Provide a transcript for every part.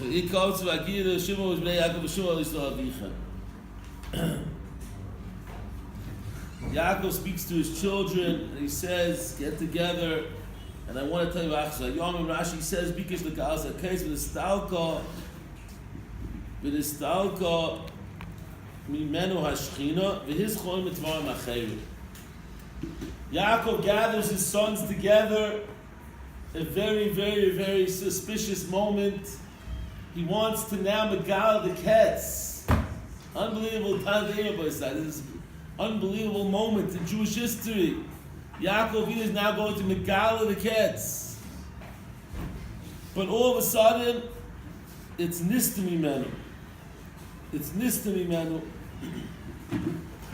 He comes to Akira, Shmuez, Bnei Yaakov, Yisroel, Yisrael, Avicha. Yaakov speaks to his children, and he says, get together, and I want to tell you, Yom and Rashi says, because the Gaal said, case with the stalka, mimenu hashchina, v'his choim etvar macheru. Yaakov gathers his sons together, a very, very, very suspicious moment. He wants to now megal the cats. Unbelievable time to this is unbelievable moment in Jewish history. Yaakov is now going to megal the cats. But all of a sudden, it's nistami menu. It's nistami menu.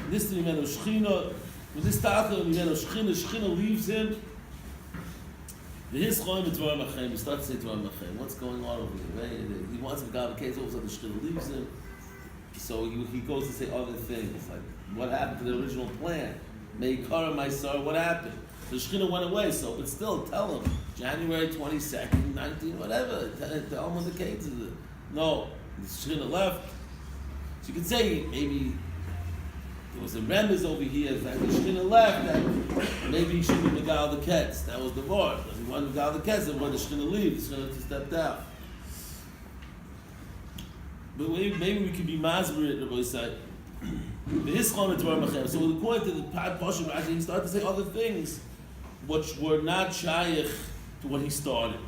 Nistami menu shchina. With this talker, shchina leaves him. His Chaim is Dvarim HaChaim. He starts to say Dvarim HaChaim. What's going on over here? Right? He wants to megal the cats. All of a sudden, the shchina leaves him. So he goes to say other things, like what happened to the original plan? Meikara, my son, what happened? The Shekhinah went away, so but still tell him January 22nd, 19, whatever. Tell him when the case is. No, the Shekhinah left. So you could say maybe there was a remez over here that the Shekhinah left, that maybe he shouldn't have megal the cats. That was the board. If he wanted to megal the cats, then when the Shekhinah leaves, the Shekhinah stepped out. But maybe we could be masber at Rabbi said. So according to the parsha, he started to say other things which were not shaykh to what he started.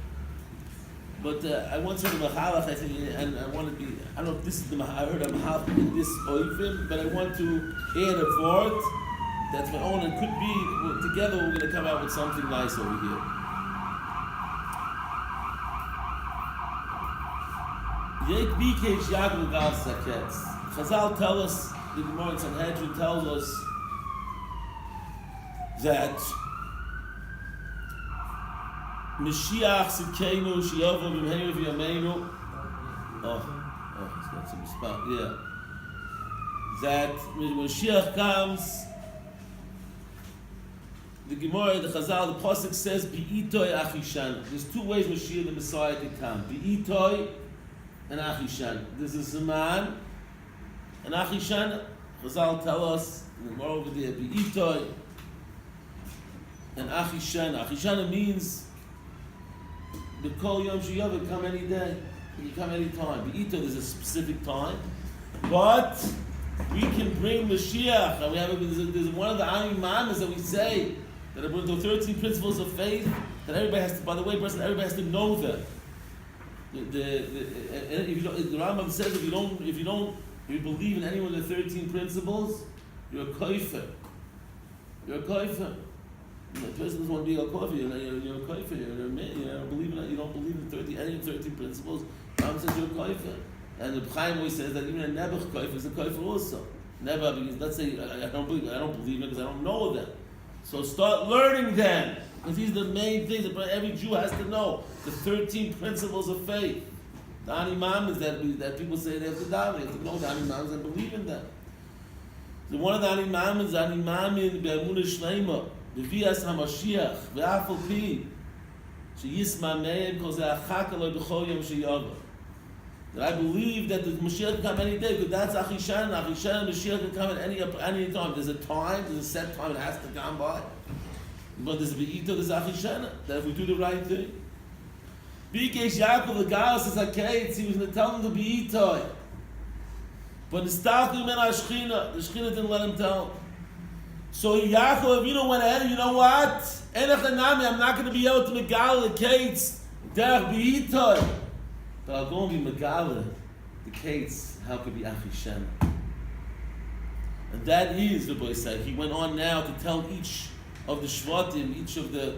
But I want to say the mahalach, I think, and I want to be, I don't know if this is the I heard a mahalach in this oivim, but I want to add a word that's my own and could be, together we're going to come out with something nice over here. Chazal tell us, the Gemara in Sanhedrin tells us that Mashiach Sidkeinu Sheyavo B'Mheir V'Yameinu. He's got some spot. Yeah, that when Mashiach comes, the Gemara, the Chazal, the pasuk says Bi'itoi Achishan. There's two ways Mashiach the Messiah can come: Bi'itoi and Achishan. There's a Zaman and Achishan. Chazal tell us in the Gemara over there, Be'itoi and Achishan. Achishan means the Kol Yom Sheyava can come any day. He can come any time. Be'itoi, there's a specific time, but we can bring Mashiach. And we have there's one of the Ami Mamas that we say that are the 13 principles of faith that everybody has to. By the way, person, everybody has to know them. The Rambam says if you believe in any one of the 13 principles, you're a koifer. You're a koifer. The person doesn't want to be a koifer. You're a koifer. You don't believe in any of the 13 principles. Rambam says you're a koifer. And the Chaim always says that even a nebuch koifer is a koifer also. Never, because let's say I don't believe it because I don't know them. So start learning them. Because these are the main things that every Jew has to know. The 13 principles of faith. The animam is that people say they have to daven. They have to know the animam and believe in them. So one of the animam is animam in be'amunah shleima, be'vias hamashiach, ve'afal pi, sheyisma me'em kol zeh achak aloi b'chol yom sheyava. That I believe that the Mashiach can come any day, because that's Achishan. Achishan and Mashiach can come at any time. There's a time, there's a set time it has to come by. But there's a Be'ito, there's Achishan, that if we do the right thing. Bikesh Yaakov, the Gaal says, okay, he was going to tell him to be Be'ito. But the Stalking men are Shechina, the Shechina didn't let him tell him. So Yaakov, went ahead and you know what? I'm not going to be able to megal the Kates, derech Be'ito. But I'll go and be Megala, the case, how could be Achishan? And that is, the boy said. He went on now to tell each of the Shvatim, each of the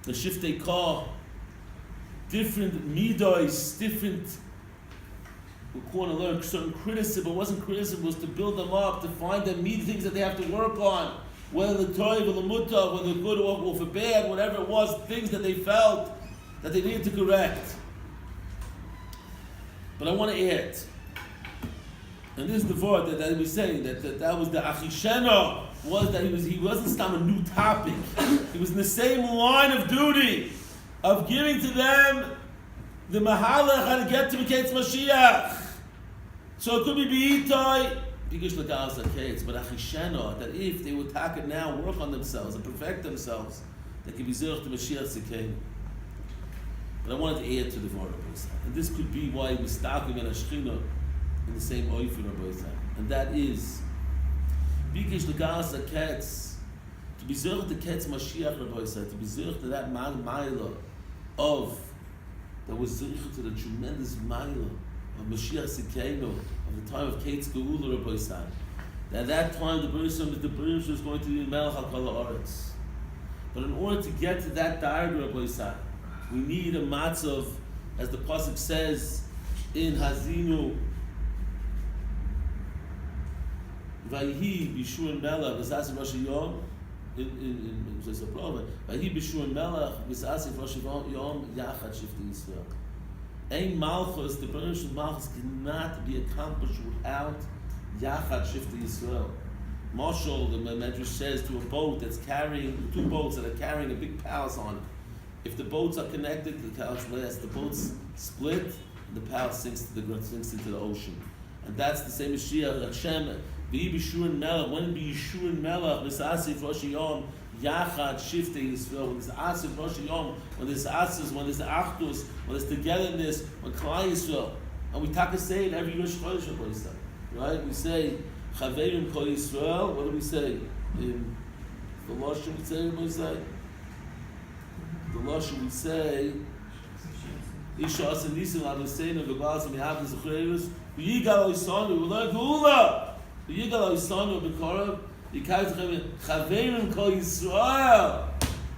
Shiftei Kah, different midos, different, we're going to learn certain criticism. It wasn't criticism, it was to build them up, to find them things that they have to work on, whether the Torah or the Mutter, whether good or for bad, whatever it was, things that they felt that they needed to correct. But I want to add, and this is the word that he was saying, that was the Achishena, was that he wasn't some a new topic. He was in the same line of duty of giving to them the Mahalach had to get to Miketz Mashiach. So it could be Beitoi, Bigish Lagas Aketz, but Achishena, that if they would take it now, work on themselves and perfect themselves, they could be Zerach to Mashiach Sekenu. But I wanted to add to the Vara, and this could be why we're starting in a Shechina in the same Oifin, and that is Bigish Lagas Aketz, to be Zerach to Ketz Mashiach, to be Zerach to that Maila of that was Zerach to the tremendous Maila of Mashiach Sekenu, of the time of Ketz Geula, Rabbi said. At that time, the Bayis was going to be Melech HaKol Haaretz. But in order to get to that diagram, Rabbi said, we need a matzav, as the pasuk says in Hazinu, Vayhi Bishur Melech V'Sasif Rosh Yom in Vayhi Bishur Melech V'Sasif Rosh Yom Yachad Shifti Yisrael. Ein Malchus, the Baruch Malchus cannot be accomplished without Yachad Shifti Yisrael. Marshal, the Medrash says, to a boat that's carrying, two boats that are carrying a big palace on it. If the boats are connected, the palace lasts. The boats split, the palace sinks into the ocean. And that's the same as Shia, Hashem, V'yi B'Shurin Melech, when be Yishurin Melech, V'Sasif Rosh Yom, Yachad Shiftei Yisrael, when there's Asif Rosh Yom, when there's Asis, when there's Achdus, when there's togetherness, when Klal Yisrael. And we take a say in every Rosh Chodesh, right? We say, Chaverim Kol Yisrael, what do we say? In the Lashon we say, what do we say? The Lashon we say, Isha Asa Nisim Adoseinu V'Gaz Mi'av Zechreirus V'yigal Oisanu V'Lo Geula V'yigal Oisanu V'Korav Yikayt Chaverim Kol Yisrael,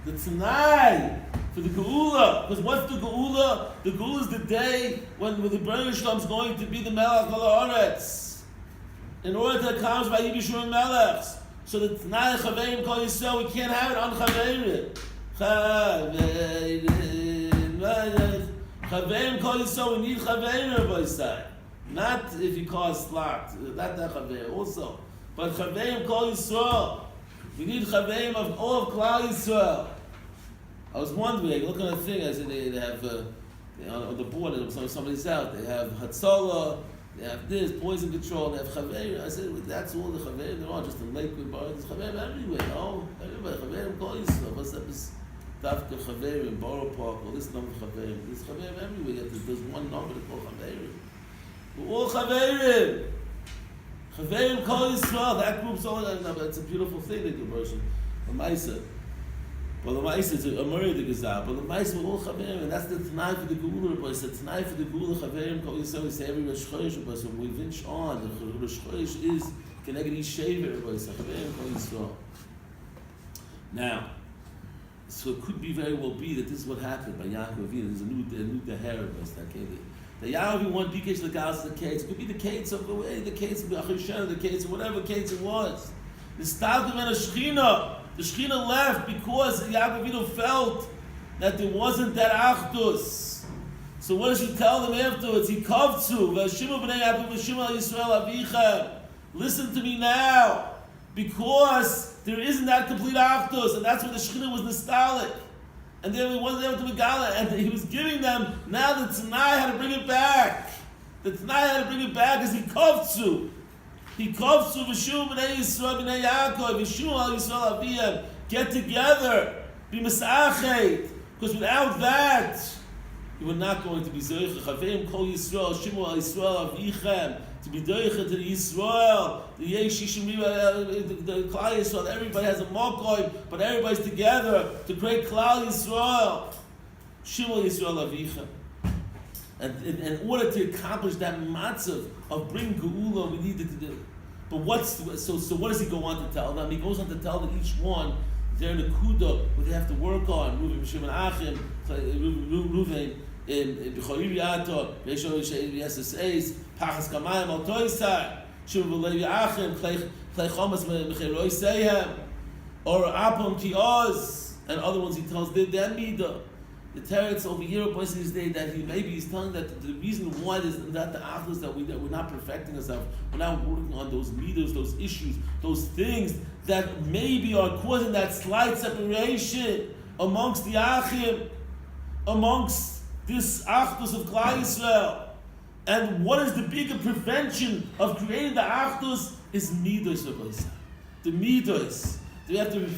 the Tanai for the Geula. Because what's the Geula? The Geula is the day when the Baruch Shalom is going to be the Melech Haaretz. In order to accomplish by Yibishur Melechs. So the Tanai Chaverim Kol Yisrael, we can't have it on Chaverim. Chaverim Kol Yisrael, we need Chaverim, Rabbi said. Not if you call slot, not that Chaverim also. But Chaverim Kol Yisrael, we need Chaverim of all of Klal Yisrael. I was wondering, look at the thing, I said they have, on the board, somebody's out, they have Hatzalah, they have this, poison control, they have Chaverim. I said, that's all the Chaverim there are, just in Lakewood Bar, there's Chaverim everywhere, no? Everybody, Chaverim Kol Yisrael, what's that? Dafka Chaverim, Borough Park, well, this number Chaverim, there's Chaverim everywhere, yet there's one number to call Chaverim. We're all Chaverim. Chaverim Kol Yisrael, that group's all, it's a beautiful thing, the conversion. The Maisa. Well, the Maisa is a murder the Gazal, but the Maisa we're all Chaverim, and that's the Tanai for the Geula, Rabbi. It's the Tanai for the Geula, Chaverim Kol Yisrael, we say every Rosh Chodesh, Rabbi. So when we vinch on, the Rosh Chodesh is Keneged Yishever, Rabbi. It's Chaverim Kol Yisrael. Now, so it could be very well be that this is what happened by Yaakov Avinu. There's a new Deher, the Yaakov one Bikesh Lagas the Kates. It could be the Kates of the way, the Kates of the Achishena, the Kates of whatever Kates it was. The Stadlim and a Shechina. The Shechina left because Yaakov Avinu felt that there wasn't that Achdus. So what does he tell them afterwards? He kavtzu, V'ashimu b'nei Yaakov v'ashimu al Yisrael avichem. Listen to me now, because there isn't that complete Achdus, and that's when the Shechina was nostalgic. And then he wasn't able to Megala, and he was giving them, now the Tanai had to bring it back. The Tanai had to bring it back as he kavtzu. He kavtzu v'shu b'nei Yisrael b'nei Yaakov v'shu al Yisrael avichem. Get together, be misachet, because without that, you were not going to be Zoicha. Chaverim Kol Yisrael, Shimu al Yisrael Avichem, to be Doicha to the Yisrael, the Yeshishim, the Klal Yisrael. Everybody has a Mokoy, but everybody's together to create Klal Yisrael. Shimu al Yisrael Avichem. And in order to accomplish that matzav of bringing Geula, we needed to do. But so what does he go on to tell them? He goes on to tell that each one, they're in a kuda where they have to work on. Reuven, Shimon, Achim, Reuven, B'chorim Yato, Reishon Yesses, Pachas Kamayim Al Toisar, Shimon V'Levi Achim, Klei Chomas Mechiroi Seihem, or Apelbaum Ki Oz, and other ones he tells them Midah. The Tiferes over here places today that he's telling that the reason why there's that the achdus that we're not perfecting ourselves, we're not working on those meters, those issues, those things that maybe are causing that slight separation amongst the achim, amongst this achdus of Klal Yisrael. And what is the bigger prevention of creating the achdus is midos, Rabbi. The midos.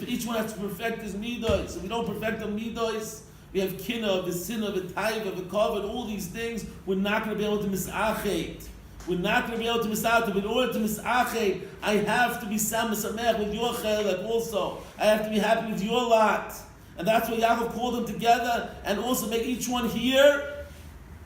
Each one has to perfect his midos. If we don't perfect the midos, we have kinah, the sinah, the taiva, the kavod, all these things, we're not going to be able to misachet. We're not going to be able to misachet. But in order to misachet, I have to be sameh with your chelek also. I have to be happy with your lot. And that's why Yaakov called them together and also make each one hear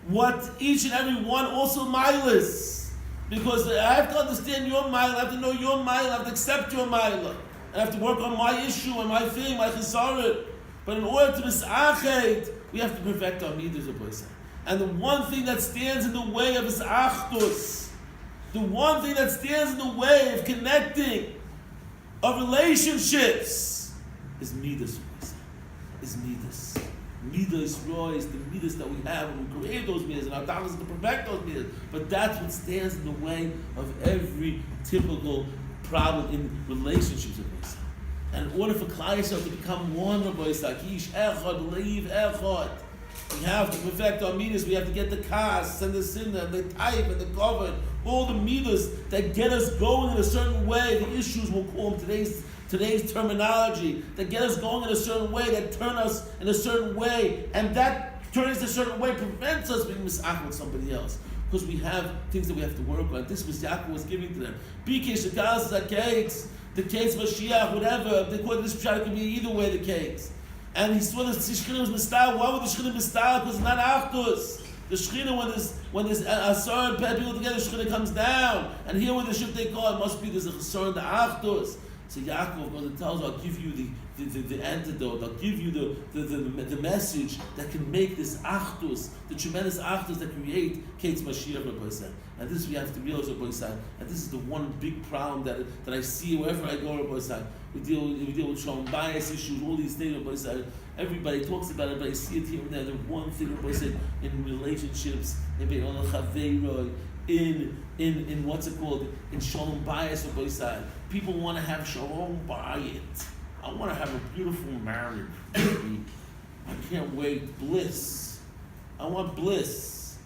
what each and every one also milas. Because I have to understand your mile, I have to know your mile, I have to accept your mile. I have to work on my issue and my thing, my chesaron. But in order to misachet, we have to perfect our midas of Bayis. And the one thing that stands in the way of this achdus, the one thing that stands in the way of connecting, of relationships, is midas of Bayis. Is midas. Midas raw is the midas that we have when we create those midas, and our job is to perfect those midas. But that's what stands in the way of every typical problem in relationships with Bayis. And in order for Klal Yisrael to become one, Rabbi Yitzhak, Ish Echad, Leiv Echad, we have to perfect our midas. We have to get the kas and the sinna and the type and the cover, all the midas that get us going in a certain way. The issues we'll call them today's terminology, that get us going in a certain way, that turn us in a certain way, and that turning us a certain way prevents us being misach with somebody else. Because we have things that we have to work on. This was Yaakov was giving to them. BK Shekaz Zaketz, the case Mashiach, whatever. They call this Pshat, it could be either way the case. And he saw that the Shekhinah was Mistal. Why would the Shekhinah Mistal? Because it's not Achdus. The Shekhinah, when there's Asar and people together, the Shekhinah comes down. And here with the Ship they call it must be there's a Chesar and the Achdus. So Yaakov goes and tells, I'll give you the antidote, I'll give you the message that can make this achdus, the tremendous achdus that create Kates Mashiach, Rabbi said. And this we have to realize, Rabbi said. And this is the one big problem that I see wherever I go, Rabbi said. We deal with Shallom, Bayis issues, all these things, Rabbi said. Everybody talks about it, but I see it here and there. The one thing, Rabbi said, in relationships, in Bein in what's it called, in Shalom Bayis, Rabbi said. People want to have Shalom Bayit. I want to have a beautiful marriage. I can't wait. Bliss. I want bliss.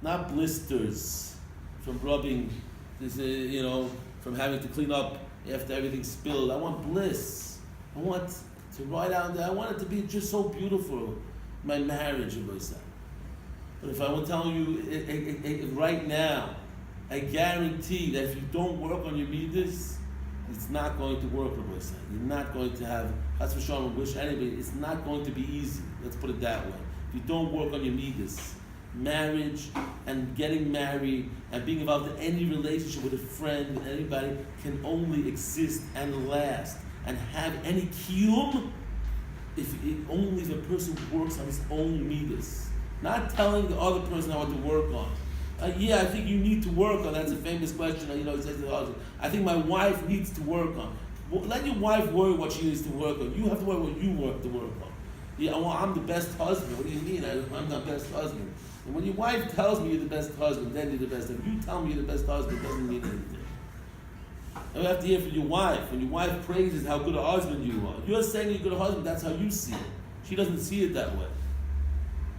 Not blisters from rubbing, from having to clean up after everything's spilled. I want bliss. I want to ride out there. I want it to be just so beautiful, my marriage, Rabbi said. But if I will tell you right now, I guarantee that if you don't work on your midas, it's not going to work, Rabbi said. You're not going to have, that's for sure, I wish anybody, it's not going to be easy. Let's put it that way. If you don't work on your midas, marriage and getting married and being involved in any relationship with a friend, with anybody, can only exist and last and have any kiyum only if a person works on his own midas. Not telling the other person what to work on. I think you need to work on. That's a famous question. He says to the husband, I think my wife needs to work on. Well, let your wife worry what she needs to work on. You have to worry what you work to work on. Yeah, well, I'm the best husband. What do you mean? I'm the best husband. And when your wife tells me you're the best husband, then you're the best. If you tell me you're the best husband, it doesn't mean anything. And we have to hear from your wife. When your wife praises how good a husband you are, you're saying you're a good husband. That's how you see it. She doesn't see it that way.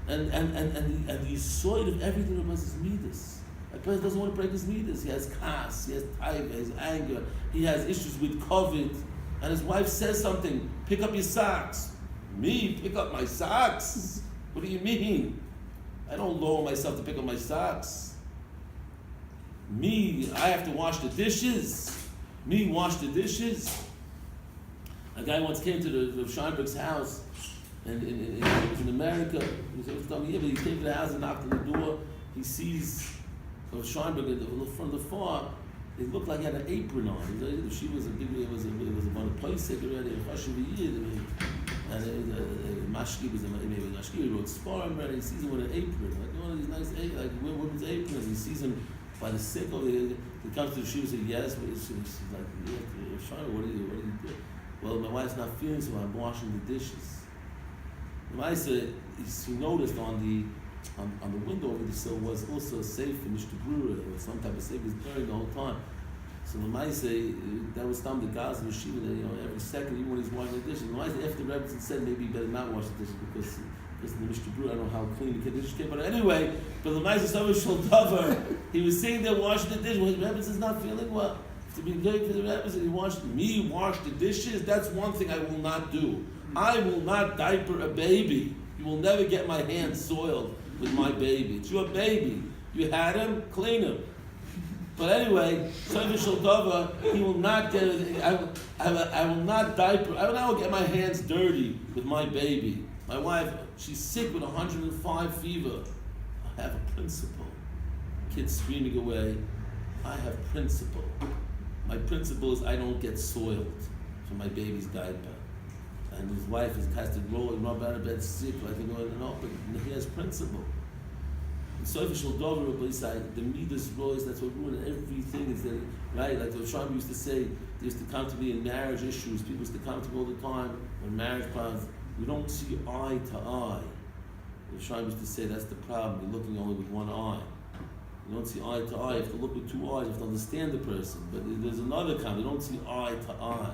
And the yisoid of everything about his midas. A person doesn't want to break his midas. He has kas, he has taiva, he has anger, he has issues with COVID. And his wife says something, pick up your socks. Me, pick up my socks? What do you mean? I don't lower myself to pick up my socks. Me, I have to wash the dishes. Me, wash the dishes. A guy once came to the Scheinberg's house, and he was in America. He was telling me, but he came to the house and knocked on the door. He sees Scheinberg at from the far. It looked like he had an apron on. She was on a place already. And Mashki was Mashki wrote Sparm, and he sees him with an apron, like one of these nice aprons, like women's aprons. He sees him by the sickle. He comes to the Yeshiva and says, yes, but she's like, Scheinberg, what do you do? Well, my wife's not feeling so I'm washing the dishes. The wife said he noticed on the window over the sill was also a safe in Mishnah or some type of safe was buried the whole time. So the Mai say that was the guys in Yeshiva that every second even when he's washing the dishes. The Mai say after the Rebbe said maybe you better not wash the dishes because because in the Mishnah Brew, I don't know how clean the Kiddush came, but anyway, but the Ma'aseh Shal Davar, he was sitting there washing the dishes. Well, his Rebbe is not feeling well. To be good for the Rebbe, he wash the dishes. That's one thing I will not do. I will not diaper a baby. You will never get my hands soiled with my baby. It's your baby. You had him, clean him. But anyway, he will not get it. I will not diaper. I will not get my hands dirty with my baby. My wife, she's sick with 105 fever. I have a principle. Kids screaming away. I have principle. My principle is I don't get soiled from my baby's diaper. And his wife has to rub out of bed sick, like but he has principle. And so if the midas rois, that's what ruined everything. Is that right? Like the Chaim used to say, they used to come to me in marriage issues. People used to come to me all the time when marriage problems. We don't see eye to eye. The Chaim used to say that's the problem. You're looking only with one eye. You don't see eye to eye. You have to look with two eyes. You have to understand the person. But there's another kind. You don't see eye to eye.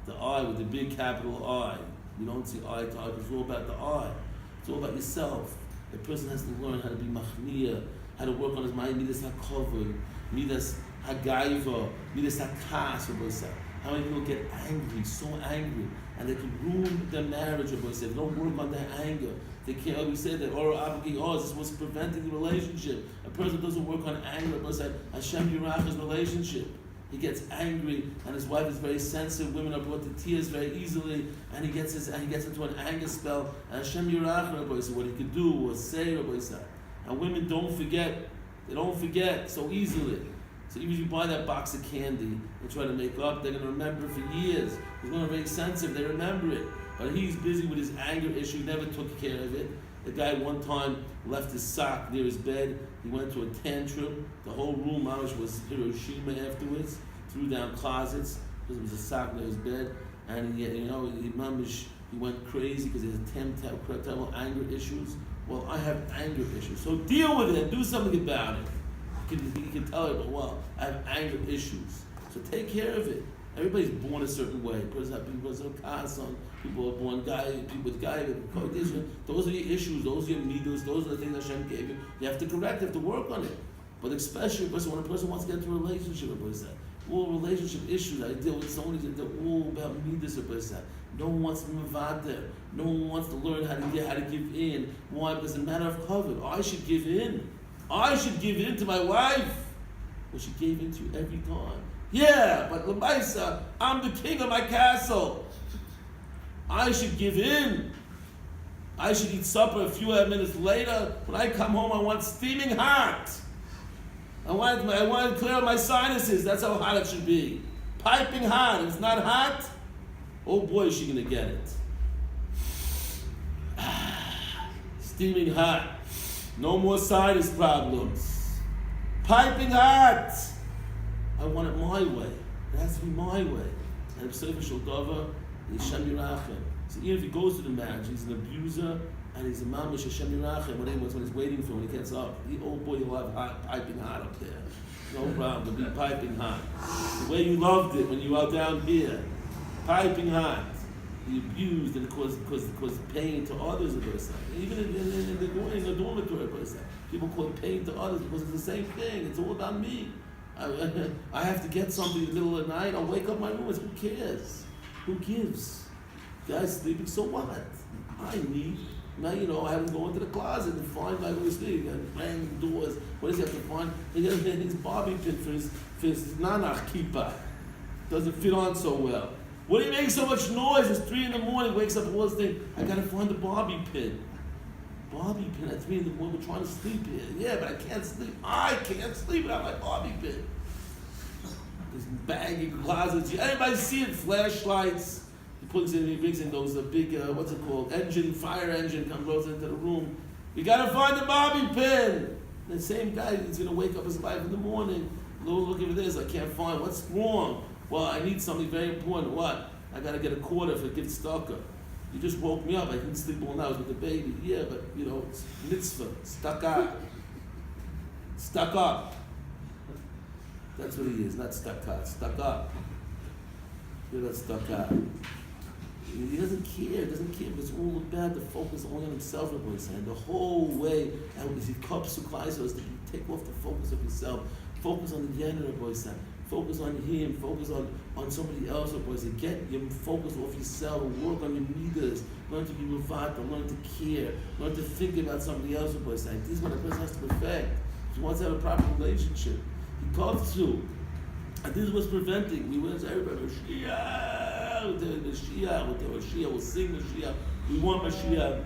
The eye with the big capital I. You don't see eye to eye. It's all about the eye. It's all about yourself. A person has to learn how to be machniya, how to work on his mind. Midas hakovod, midas hagaiva, midas hakas. How many people get angry, so angry, and they can ruin their marriage? If they don't work on their anger, they can't. We say that this was preventing the relationship. A person doesn't work on anger. Hashem Yirach his relationship. He gets angry, and his wife is very sensitive. Women are brought to tears very easily, and he gets into an anger spell. And Hashem Yirach, Rabbi said, what he could do or say, Rabbi said. And women don't forget. They don't forget so easily. So even if you buy that box of candy and try to make up, they're going to remember it for years. He's going to be very sensitive. They remember it. But he's busy with his anger issue. He never took care of it. The guy one time left his sock near his bed. He went to a tantrum. The whole room, was Hiroshima afterwards. Threw down closets because there was a sock near his bed. And he went crazy because he has terrible anger issues. Well, I have anger issues. So deal with it. Do something about it. You can tell her, well, I have anger issues. So take care of it. Everybody's born a certain way. People are born people with guy. Those are your issues. Those are your midos. Those are the things Hashem gave you. You have to correct. You have to work on it. But especially when a person wants to get into a relationship, all relationship issues I deal with, so many they're all about midos. No one wants to move out there. No one wants to learn how to give in. Why? Because it's a matter of covet. I should give in. I should give in to my wife. Well, she gave in to you every time. Yeah, but Lamaisa, I'm the king of my castle. I should give in. I should eat supper a few minutes later. When I come home, I want steaming hot. I want to clear out my sinuses. That's how hot it should be. Piping hot. If it's not hot, oh boy, is she going to get it. Steaming hot. No more sinus problems. Piping hot. I want it my way. It has to be my way. And if Sefer Shaldava, he's Shem Yirachem. So even if he goes to the marriage, he's an abuser, and he's a mamish Hashem Yirachem when he's waiting for him, when he gets up. Oh boy, he'll have piping hot up there. No problem, it'll be piping hot. The way you loved it when you were down here. Piping hot. He abused and it caused pain to others. Even in the dormitory, people cause pain to others because it's the same thing. It's all about me. I have to get something in the middle of the night. I'll wake up my room. Who cares? Who gives? Guys sleeping, so what? I need. Now, I have to go into the closet and find my way to sleep. And bang the doors. What does he have to find? He has his bobby pin for his nanach kippah. Doesn't fit on so well. What do you make so much noise? It's 3 a.m, wakes up and wants to think, I gotta find the bobby pin. Bobby pin at 3 a.m, we're trying to sleep here. Yeah, but I can't sleep. I can't sleep without my bobby pin. This baggy closets. Anybody see it? Flashlights. He brings in those big, what's it called? Fire engine goes into the room. We gotta find the bobby pin. And the same guy is gonna wake up his wife in the morning. Looking for this, I can't find. What's wrong? Well, I need something very important. What? I got to get a quarter for gift stalker. You just woke me up. I didn't sleep all night with the baby. Yeah, but, it's mitzvah. Stuck up. Stuck up. That's what he is, not stuck up. Stuck up. You're not stuck up. He doesn't care. It's all about the focus only on himself, Rabbi said. And the whole way, and as he comes to Christ, is to take off the focus of yourself. Focus on the Yener, Rabbi said. Focus on him. Focus on somebody else, Rabbi said. Get your focus off yourself. Work on your leaders. Learn to be muvata. Learn to care. Learn to think about somebody else, Rabbi said. This is what a person has to perfect. If he wants to have a proper relationship, he comes to. And this is what's preventing. We went to everybody, Mashiach, we'll sing Mashiach, we want Mashiach.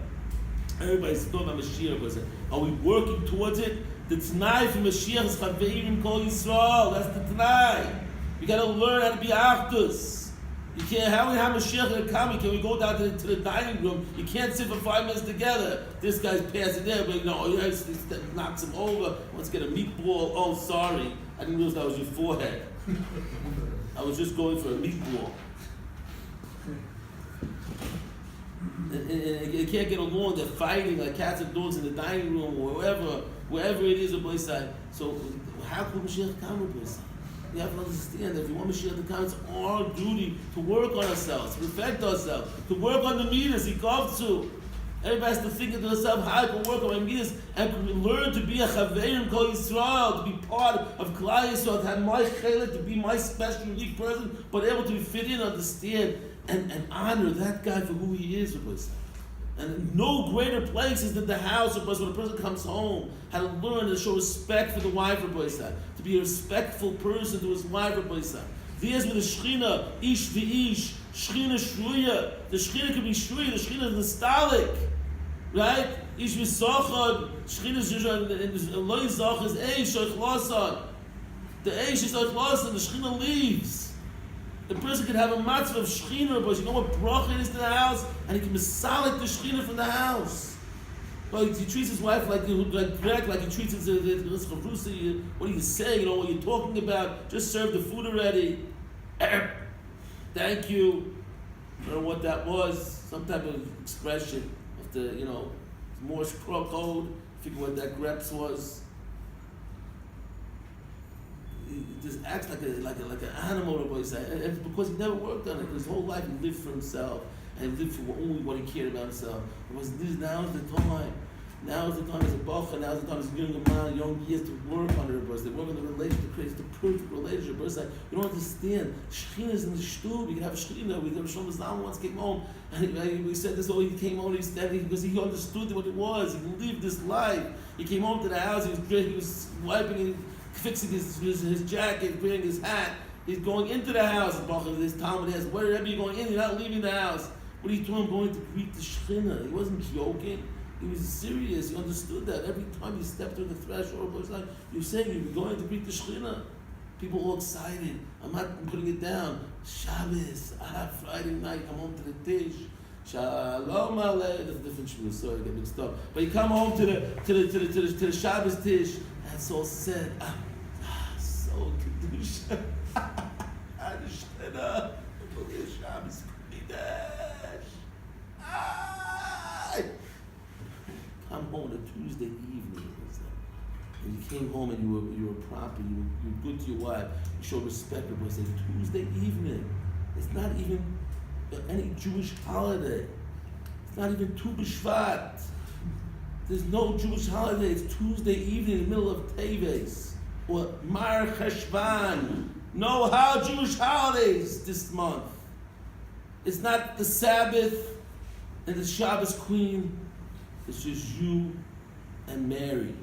Everybody's talking about Mashiach. Are we working towards it? The Tanai for Mashiach is Chaveirim Kol Yisroel. That's the Tanai. We got to learn how to be Achdus. You can't, how we have Mashiach in a comic, can we go down to the dining room? You can't sit for 5 minutes together. This guy's passing there, but he knocks him over, wants to get a meatball. Oh, sorry. I didn't realize that was your forehead. I was just going for a meatball. And you can't get along, they're fighting like cats and dogs in the dining room or wherever it is, a place side. So how could Mashiach come with us? We have to understand that if you want Mashiach to come, it's our duty to work on ourselves, to perfect ourselves, to work on the midas he comes to. Everybody has to think to themselves how I can work on my midas and learn to be a Chaveirim Kol Yisrael, to be part of Klal Yisrael, to have my chelik, to be my special, unique person, but able to fit in, understand, and honor that guy for who he is. And no greater place is than the house when a person comes home, how to learn to show respect for the wife, to be a respectful person to his wife. There's with the Shechina, Ish v'ish, Shechina shruya. The Shechina can be shruya, the Shechina is nostalgic. Right? Ish v'sochad, Shechina is loy zoch is eish, oichlasan. The eish is oichlasan, the Shechina leaves. The person can have a matzvah of Shechina, but you know what bracha is to the house? And he can misalik the Shechina from the house. But he treats his wife like he treats his chavrusa. What are you saying? You know what you're talking about? Just serve the food already. Thank you. I don't know what that was. Some type of expression of the, Morse code. Figure what that greps was. He just acts like an animal, and because he never worked on it. His whole life he lived for himself, and he lived for only what he cared about himself. Now is the time. Now is the time as a bacha. Now is the time as a young years to work on it. They work on the relationship, to create the perfect relationship. You don't understand. Shechina is in the shtub. You can have a Shechina. We have Shlomo Zalman once came home, and we said this. Oh, he came home. Because he understood what it was. He lived this life. He came home to the house. He was wiping. Fixing his jacket, wearing his hat. He's going into the house. This Talmud has, wherever you're going in, you're not leaving the house. What are you doing? Going to greet the Shechina. He wasn't joking. He was serious. He understood that. Every time he stepped through the threshold, you're saying you're going to greet the Shechina. People all excited. I'm not putting it down. Shabbos, Friday night, come home to the Tish. Shalom Aleichem. That's a different Shmuez. Sorry, I get mixed up. But you come home to the Shabbos Tish. That's all said. So kedusha. Shlitta. Shabbos Kodesh. Come home on a Tuesday evening. And you came home and you were proper. You were good to your wife. You showed respect. It was a Tuesday evening. It's not even any Jewish holiday. It's not even Tu B'Shvat. There's no Jewish holiday. It's Tuesday evening in the middle of Tiferes or Mar Cheshvan. No Jewish holidays this month. It's not the Sabbath and the Shabbos Queen. It's just you and Mary.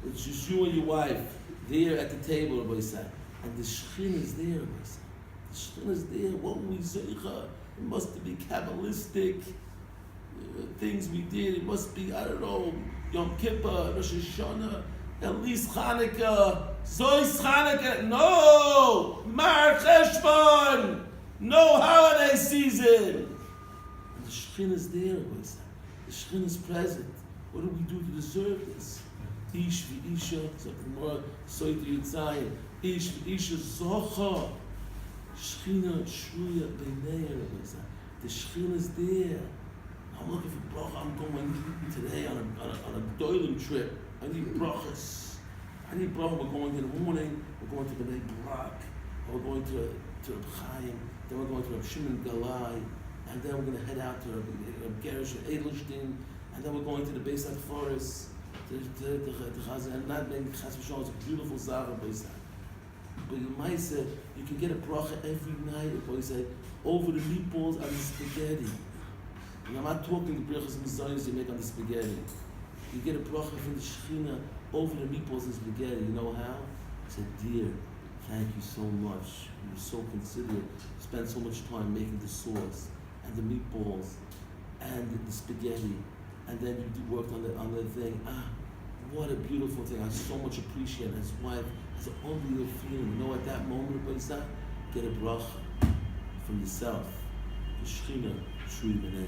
It's just you and your wife there at the table, Rabbi said. And the Shechina is there, Rabbi said. The Shechina is there. What we zeicha? It must be Kabbalistic. Things we did, it must be, I don't know, Yom Kippur, Rosh Hashanah, at least Hanukkah, Zois Hanukkah, no! Mar Cheshvan! No holiday season! And the Shechina is there, the Shechina is present. What do we do to deserve this? Ish v'isha, Soita Yitzayim, Ish v'isha zocha, Shechina shruya b'nei, the Shechina is there. I'm looking for bracha. I'm going today on a doilim trip. I need brachas. We're going in the morning. We're going to Bnei Brak. We're going to Chaim. Then we're going to Shimon Galai. and then we're going to head out to Gerish Edelstein, and then we're going to the Beis Tiferes, to Chazan, and not being Chas V'Shalom. It's a beautiful Zara Beis. But you might say you can get a bracha every night. Or you say over the meatballs and the spaghetti. And I'm not talking the brachas and mezayos you make on the spaghetti. You get a bracha from the Shechina over the meatballs and spaghetti. You know how? I said, dear, thank you so much. You were so considerate. You spent so much time making the sauce and the meatballs and the spaghetti, and then you worked on the thing. What a beautiful thing! I so much appreciate it. His wife has an unbelievable feeling. You know, at that moment, what is that? Get a bracha from yourself. The Shechina, Shui B'nei.